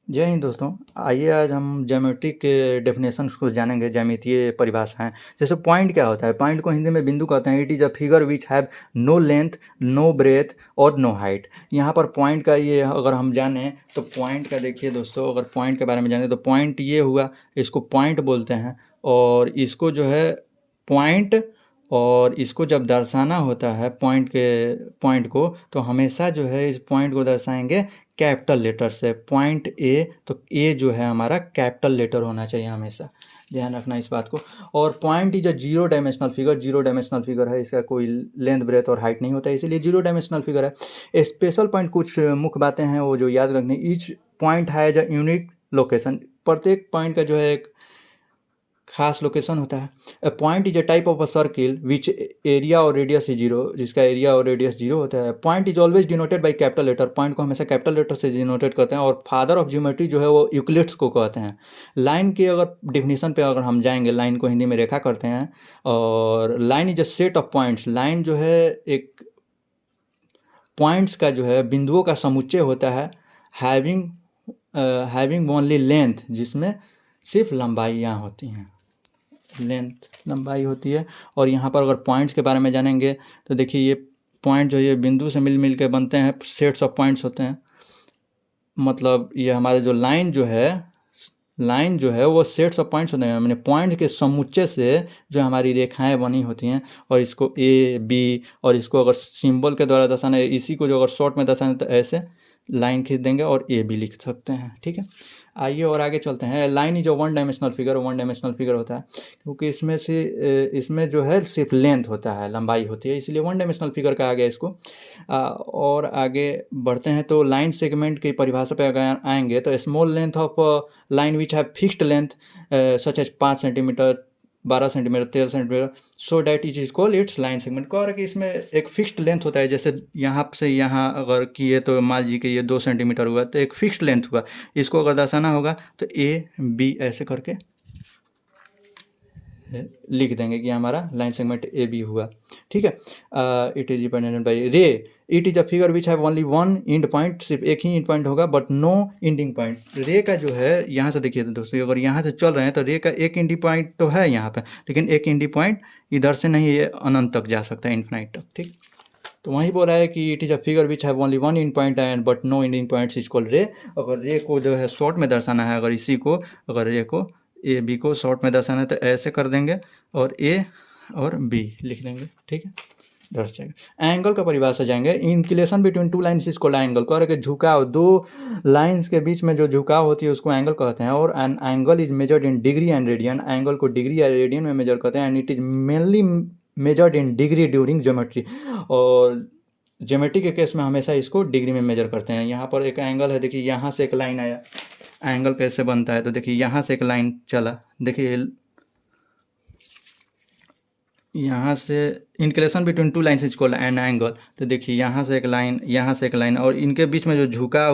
जय हिंद दोस्तों। आइए आज हम ज्योमेट्री के डेफिनेशंस को जानेंगे, ज्यामितीय परिभाषाएं। जैसे पॉइंट क्या होता है? पॉइंट को हिंदी में बिंदु कहते हैं। It is a figure which have no length, no breath और नो हाइट। यहाँ पर पॉइंट का ये अगर हम जानें तो पॉइंट का देखिए दोस्तों, अगर पॉइंट के बारे में जाने तो पॉइंट ये हुआ, इसको पॉइंट बोलते हैं। और इसको जो है पॉइंट, और इसको जब दर्शाना होता है पॉइंट को, तो हमेशा जो है इस पॉइंट को दर्शाएंगे कैपिटल लेटर से। पॉइंट ए, तो ए जो है हमारा कैपिटल लेटर होना चाहिए, हमेशा ध्यान रखना इस बात को। और point is a zero dimensional figure. Zero dimensional figure है, इसका कोई लेंथ ब्रेथ और हाइट नहीं होता है, इसीलिए जीरो डायमेंशनल फिगर है। स्पेशल पॉइंट, कुछ मुख्य बातें हैं वो जो याद रखनी। Each point has a unique location. प्रत्येक पॉइंट का जो है एक खास लोकेशन होता है। A point is a type of a circle which area और रेडियस इज जीरो, जिसका एरिया और रेडियस जीरो होता है। Point is always denoted by capital letter. Point को हमेशा कैपिटल लेटर से डिनोटेट करते हैं। और फादर ऑफ ज्योमेट्री जो है वो यूक्लिड्स को कहते हैं। लाइन की अगर डिफिनीशन पे अगर हम जाएंगे, लाइन को हिंदी में रेखा करते हैं। और line is a set of points. Line जो है एक पॉइंट्स का जो है बिंदुओं का समुच्चय होता है। हैविंग ओनली लेंथ, जिसमें सिर्फ लंबाइयाँ होती हैं, लेंथ लंबाई होती है। और यहाँ पर अगर पॉइंट्स के बारे में जानेंगे तो देखिए, ये पॉइंट जो है ये बिंदु से मिल के बनते हैं, सेट्स ऑफ पॉइंट्स होते हैं। मतलब ये हमारे जो लाइन जो है वो सेट्स ऑफ पॉइंट्स होते हैं, मैंने पॉइंट के समुच्चय से जो हमारी रेखाएं बनी होती हैं। और इसको ए बी, और इसको अगर सिंबल के द्वारा दर्शाना है, इसी को जो अगर शॉर्ट में दर्शाना है तो ऐसे लाइन खींच देंगे और ए बी लिख सकते हैं। ठीक है, आइए और आगे चलते हैं। Line is a one dimensional figure. One dimensional figure होता है क्योंकि इसमें जो है सिर्फ लेंथ होता है, लंबाई होती है, इसलिए वन डायमेंशनल फिगर कहा गया इसको। और आगे बढ़ते हैं तो लाइन सेगमेंट की परिभाषा पे अगर आएंगे तो small length of line which have fixed length such as 5 centimetre, 12 centimetre, 13 centimetre, so that is called its line segment. कह रहा है कि इसमें एक फिक्स्ड लेंथ होता है। जैसे यहाँ से यहाँ अगर किए तो मान लीजिए कि ये 2 सेंटीमीटर हुआ, तो एक फिक्स्ड लेंथ हुआ। इसको अगर दर्शाना होगा तो ए बी ऐसे करके लिख देंगे कि हमारा लाइन सेगमेंट ए बी हुआ। ठीक है, इट इज डिपेंडेंट बाई रे। It is a figure which have only one end point. सिर्फ एक ही एंड पॉइंट होगा बट नो एंडिंग पॉइंट। रे का जो है, यहाँ से देखिए दोस्तों, अगर यहाँ से चल रहे हैं तो रे का एक एंडिंग पॉइंट तो है यहाँ पे, लेकिन एक एंडिंग पॉइंट इधर से नहीं, ये अनंत तक जा सकता है, इन्फिनाइट तक। ठीक, तो वहीं बोल रहा है कि it is a figure which have only one end point and but no ending points is called ray. अगर रे को जो है शॉर्ट में दर्शाना है, अगर इसी को, अगर रे को ए बी को शॉर्ट में दर्शाना है तो ऐसे कर देंगे और ए और बी लिख देंगे। ठीक है, दर्श जाएगा। एंगल का परिभाषा जाएंगे। इंक्लिनेशन बिटवीन टू लाइन्स इसको एंगल कह रहे कि झुकाव, दो लाइंस के बीच में जो झुकाव होती है उसको एंगल कहते हैं। और an angle is measured in degree and radian. Angle को डिग्री या रेडियन में मेजर करते हैं। And it is mainly measured in degree during geometry. और ज्योमेट्री के केस में हमेशा इसको डिग्री में मेजर करते हैं। यहाँ पर एक एंगल है, देखिए यहाँ से एक लाइन आया, एंगल कैसे बनता है तो देखिए यहाँ से एक लाइन चला, देखिए यहाँ से inclination between two lines is called an angle. तो देखिए यहाँ से एक लाइन, यहाँ से एक लाइन, और इनके बीच में जो झुका